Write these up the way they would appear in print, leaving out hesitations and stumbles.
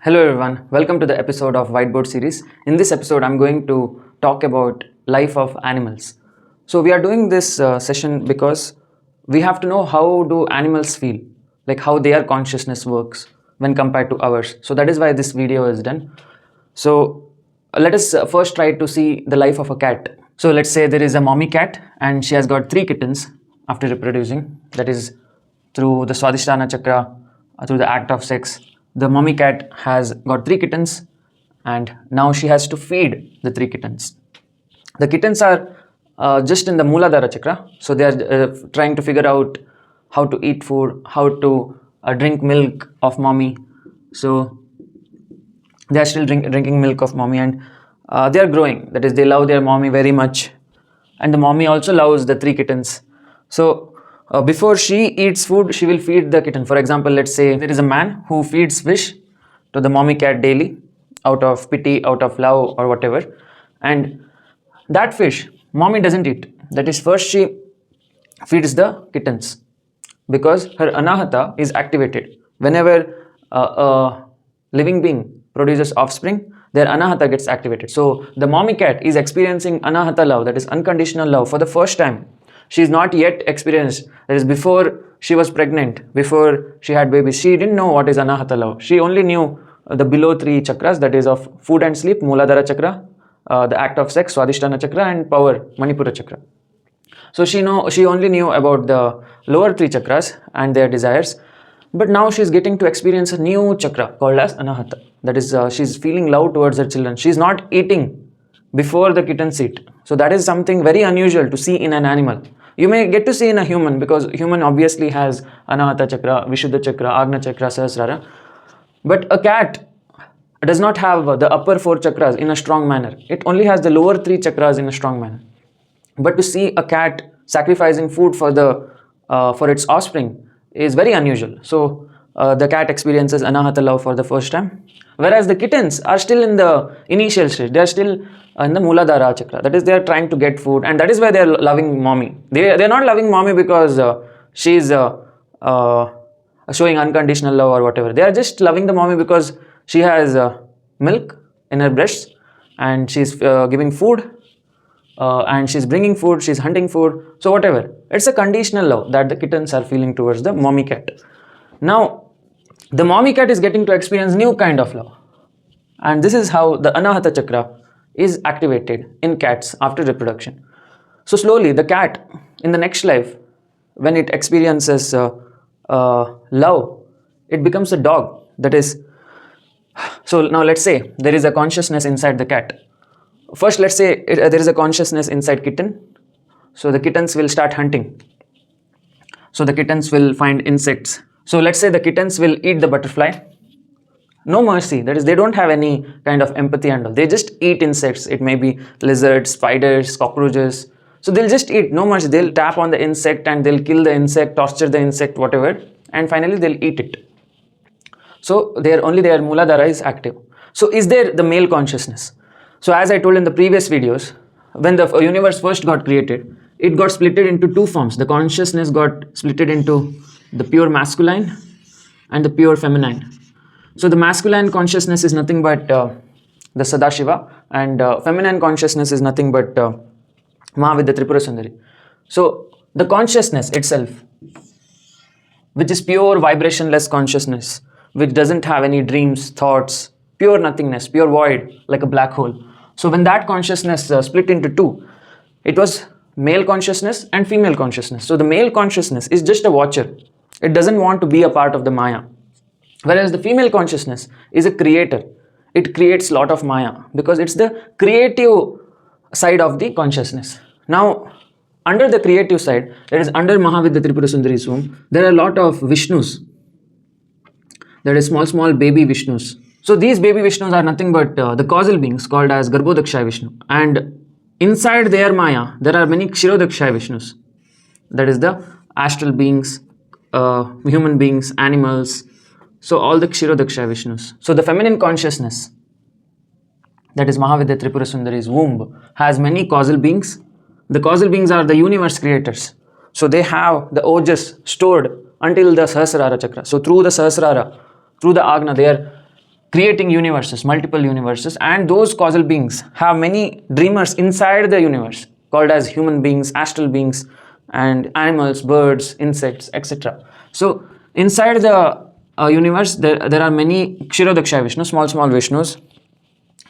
Hello everyone, welcome to the episode of Whiteboard series. In this episode, I'm going to talk about life of animals. So we are doing this session because we have to know how do animals feel, like how their consciousness works when compared to ours. So that is why this video is done. So let us first try to see the life of a cat. So let's say there is a mommy cat and she has got 3 kittens after reproducing. That is through the Swadhisthana chakra, through the act of sex. The mommy cat has got 3 kittens and now she has to feed the 3 kittens. The kittens are just in the Mooladhara chakra, so they are trying to figure out how to eat food, how to drink milk of mommy. So they are still drinking milk of mommy and they are growing. That is, they love their mommy very much, and the mommy also loves the 3 kittens. So before she eats food, she will feed the kitten. For example, let's say there is a man who feeds fish to the mommy cat daily out of pity, out of love or whatever, and that fish mommy doesn't eat. That is, first she feeds the kittens because her anahata is activated. Whenever a living being produces offspring, their anahata gets activated. So the mommy cat is experiencing anahata love, that is unconditional love, for the first time. She is not yet experienced. That is, before she was pregnant, before she had babies, she didn't know what is anahata love. She only knew the below 3 chakras, that is of food and sleep, Mooladhara chakra, the act of sex, Swadhisthana chakra, and power, Manipura chakra. So she only knew about the lower 3 chakras and their desires. But now she's getting to experience a new chakra called as anahata. That is, she's feeling love towards her children. She's not eating before the kittens eat. So that is something very unusual to see in an animal. You may get to see in a human, because human obviously has anahata chakra, vishuddha chakra, agna chakra, sahasrara. But a cat does not have the upper 4 chakras in a strong manner. It only has the lower 3 chakras in a strong manner. But to see a cat sacrificing food for its offspring is very unusual. So the cat experiences anahata love for the first time, whereas the kittens are still in the initial stage. They are still in the Mooladhara chakra. That is, they are trying to get food, and that is why they are loving mommy. They are not loving mommy because she's showing unconditional love or whatever. They are just loving the mommy because she has milk in her breasts and she's giving food. And she's bringing food, she's hunting food, so whatever. It's a conditional love that the kittens are feeling towards the mommy cat. Now, the mommy cat is getting to experience new kind of love. And this is how the Anahata chakra is activated in cats after reproduction. So slowly, the cat in the next life, when it experiences love, it becomes a dog. That is, so now let's say there is a consciousness inside the cat. First, let's say there is a consciousness inside kitten. So the kittens will start hunting. So the kittens will find insects. So let's say the kittens will eat the butterfly. No mercy. That is, they don't have any kind of empathy and all. They just eat insects. It may be lizards, spiders, cockroaches. So they'll just eat. No mercy. They'll tap on the insect and they'll kill the insect, torture the insect, whatever. And finally, they'll eat it. So only their Mooladhara is active. So is there the male consciousness? So as I told in the previous videos, when the universe first got created, it got splitted into 2 forms. The consciousness got splitted into the pure masculine and the pure feminine. So the masculine consciousness is nothing but the Sadashiva, and feminine consciousness is nothing but Mahavidya Tripura Sundari. So the consciousness itself, which is pure vibrationless consciousness, which doesn't have any dreams, thoughts, pure nothingness, pure void, like a black hole. So when that consciousness split into 2, it was male consciousness and female consciousness. So the male consciousness is just a watcher. It doesn't want to be a part of the Maya. Whereas the female consciousness is a creator. It creates a lot of Maya because it's the creative side of the consciousness. Now, under the creative side, that is under Mahavidya Tripura Sundari's womb, there are a lot of Vishnus. There is small baby Vishnus. So these baby Vishnus are nothing but the causal beings called as Garbhodakshaya Vishnu. And inside their Maya, there are many Kshirodakshaya Vishnus. That is the astral beings, human beings, animals. So all the Kshirodakshaya Vishnus. So the feminine consciousness, that is Mahavidya Tripura Sundari's womb, has many causal beings. The causal beings are the universe creators. So they have the ojas stored until the Sahasrara chakra. So through the Sahasrara, through the Agna, they are creating universes, multiple universes, and those causal beings have many dreamers inside the universe called as human beings, astral beings, and animals, birds, insects, etc. So inside the universe, there are many Kshirodaksha Vishnu, small Vishnus.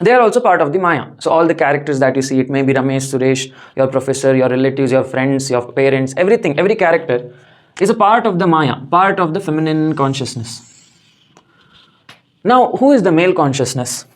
They are also part of the Maya. So all the characters that you see, it may be Ramesh, Suresh, your professor, your relatives, your friends, your parents, everything, every character is a part of the Maya, part of the feminine consciousness. Now, who is the male consciousness?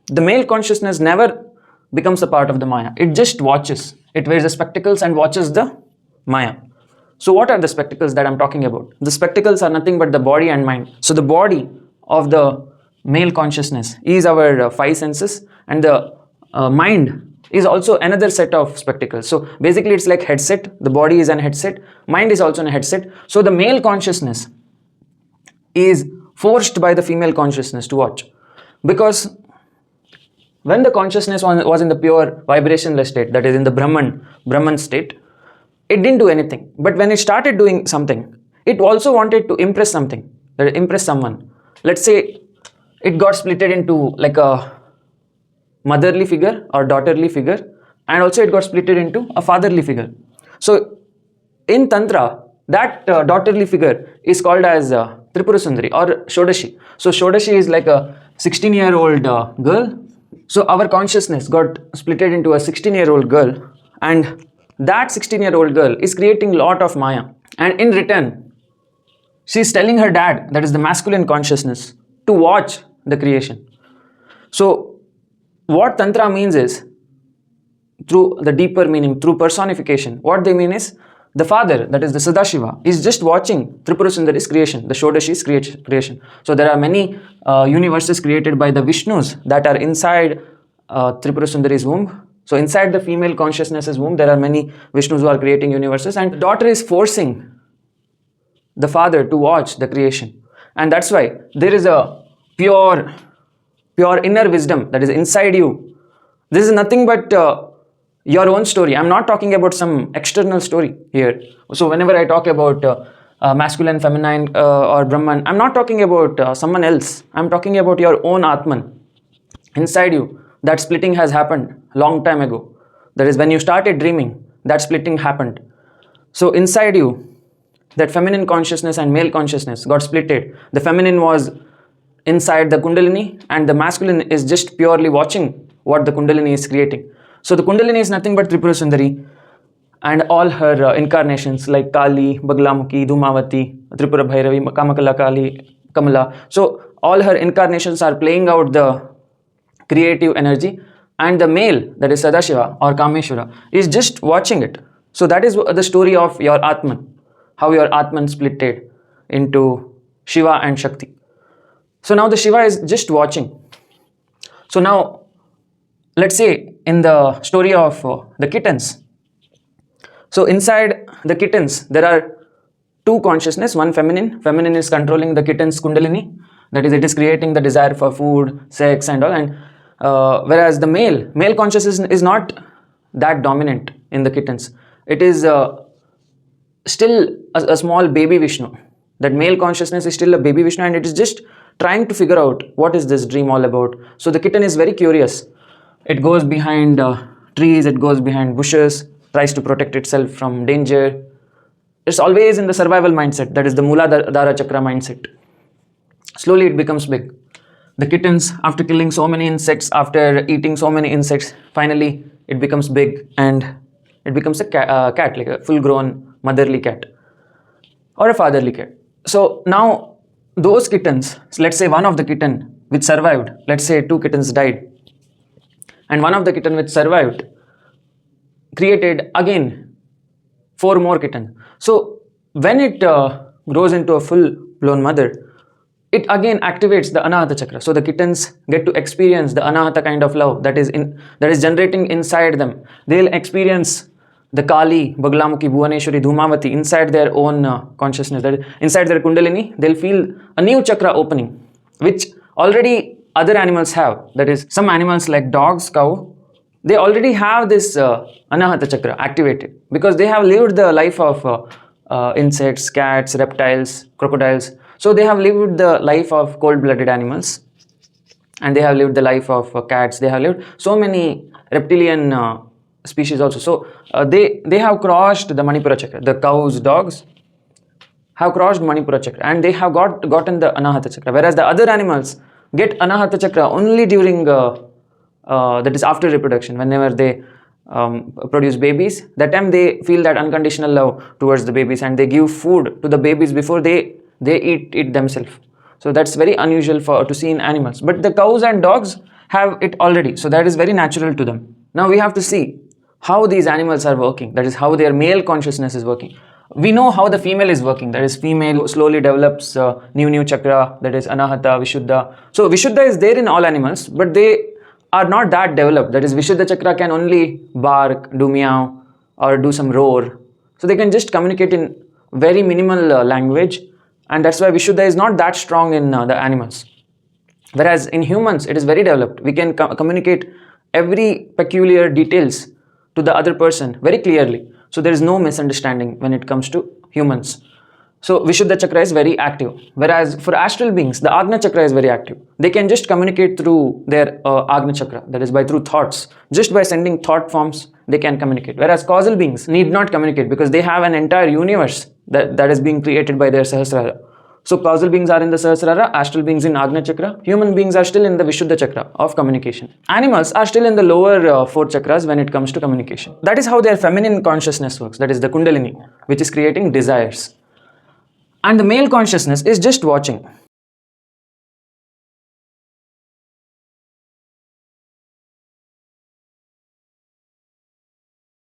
The male consciousness never becomes a part of the Maya. It just watches. It wears the spectacles and watches the Maya. So what are the spectacles that I'm talking about? The spectacles are nothing but the body and mind. So the body of the male consciousness is our five senses, and the mind is also another set of spectacles. So basically it's like headset. The body is an headset, mind is also a headset. So the male consciousness is forced by the female consciousness to watch, because when the consciousness was in the pure vibrationless state, that is in the Brahman state, it didn't do anything. But when it started doing something, it also wanted to impress something, impress someone. Let's say it got splitted into like a motherly figure or daughterly figure, and also it got splitted into a fatherly figure. So in Tantra, that daughterly figure is called as Tripura Sundari or Shodashi. So Shodashi is like a 16-year-old girl. So our consciousness got splitted into a 16-year-old girl, and that 16-year-old girl is creating a lot of Maya. And in return, she's telling her dad, that is the masculine consciousness, to watch the creation. So what Tantra means is, through the deeper meaning, through personification, what they mean is, the father, that is the Sadashiva, is just watching Tripura Sundari's creation, the Shodashi's creation. So there are many universes created by the Vishnus that are inside Tripura Sundari's womb. So inside the female consciousness's womb, there are many Vishnus who are creating universes, and the daughter is forcing the father to watch the creation. And that's why there is a pure inner wisdom that is inside you. This is nothing but your own story. I'm not talking about some external story here. So whenever I talk about masculine, feminine, or Brahman, I'm not talking about someone else. I'm talking about your own Atman. Inside you, that splitting has happened long time ago. That is when you started dreaming, that splitting happened. So inside you, that feminine consciousness and male consciousness got splitted. The feminine was inside the Kundalini, and the masculine is just purely watching what the Kundalini is creating. So the Kundalini is nothing but Tripura Sundari and all her incarnations like Kali, Baglamukhi, Dhumavati, Tripura Bhairavi, Kamakala Kali, Kamala. So all her incarnations are playing out the creative energy, and the male, that is Sadashiva or Kameshwara, is just watching it. So that is the story of your Atman, how your Atman splitted into Shiva and Shakti. So now the Shiva is just watching. So now, let's say in the story of the kittens. So inside the kittens, there are two consciousness, one feminine. Feminine is controlling the kitten's Kundalini. That is, it is creating the desire for food, sex and all. And whereas the male consciousness is not that dominant in the kittens. It is still a small baby Vishnu. That male consciousness is still a baby Vishnu, and it is just trying to figure out what is this dream all about. So the kitten is very curious. It goes behind trees, it goes behind bushes, tries to protect itself from danger. It's always in the survival mindset, that is the Mooladhara Chakra mindset. Slowly it becomes big. The kittens, after killing so many insects, after eating so many insects, finally it becomes big and it becomes a cat, like a full-grown motherly cat or a fatherly cat. So now those kittens, let's say one of the kitten which survived, let's say two kittens died, and one of the kitten which survived created again 4 more kittens. So when it grows into a full-blown mother, it again activates the Anahata Chakra. So the kittens get to experience the Anahata kind of love that is generating inside them. They'll experience the Kali, Baglamukhi, Bhuvaneshwari, Dhumavati inside their own consciousness. That is, inside their Kundalini, they'll feel a new chakra opening, which already other animals have. That is, some animals like dogs, cow, they already have this Anahata Chakra activated because they have lived the life of insects, cats, reptiles, crocodiles. So they have lived the life of cold-blooded animals. and they have lived the life of cats. They have lived so many reptilian species also. So they have crossed the Manipura chakra. The cows, dogs have crossed Manipura chakra, and they have gotten the Anahata chakra, whereas the other animals get Anahata chakra only during that is after reproduction. Whenever they produce babies, that time they feel that unconditional love towards the babies, and they give food to the babies before they eat it themselves. So that's very unusual to see in animals, but the cows and dogs have it already, so that is very natural to them. Now we have to see how these animals are working, that is how their male consciousness is working. We know how the female is working, that is female slowly develops new chakra, that is Anahata, Vishuddha. So Vishuddha is there in all animals, but they are not that developed, that is Vishuddha chakra can only bark, do meow, or do some roar. So they can just communicate in very minimal language, and that's why Vishuddha is not that strong in the animals. Whereas in humans, it is very developed. We can communicate every peculiar details to the other person very clearly. So there is no misunderstanding when it comes to humans. So Vishuddha chakra is very active. Whereas for astral beings, the Agna chakra is very active. They can just communicate through their Agna chakra, that is through thoughts. Just by sending thought forms, they can communicate. Whereas causal beings need not communicate because they have an entire universe that is being created by their Sahasrara. So causal beings are in the Sahasrara, astral beings in Agna chakra, human beings are still in the Vishuddha chakra of communication. Animals are still in the lower 4 chakras when it comes to communication. That is how their feminine consciousness works, that is the Kundalini, which is creating desires. And the male consciousness is just watching.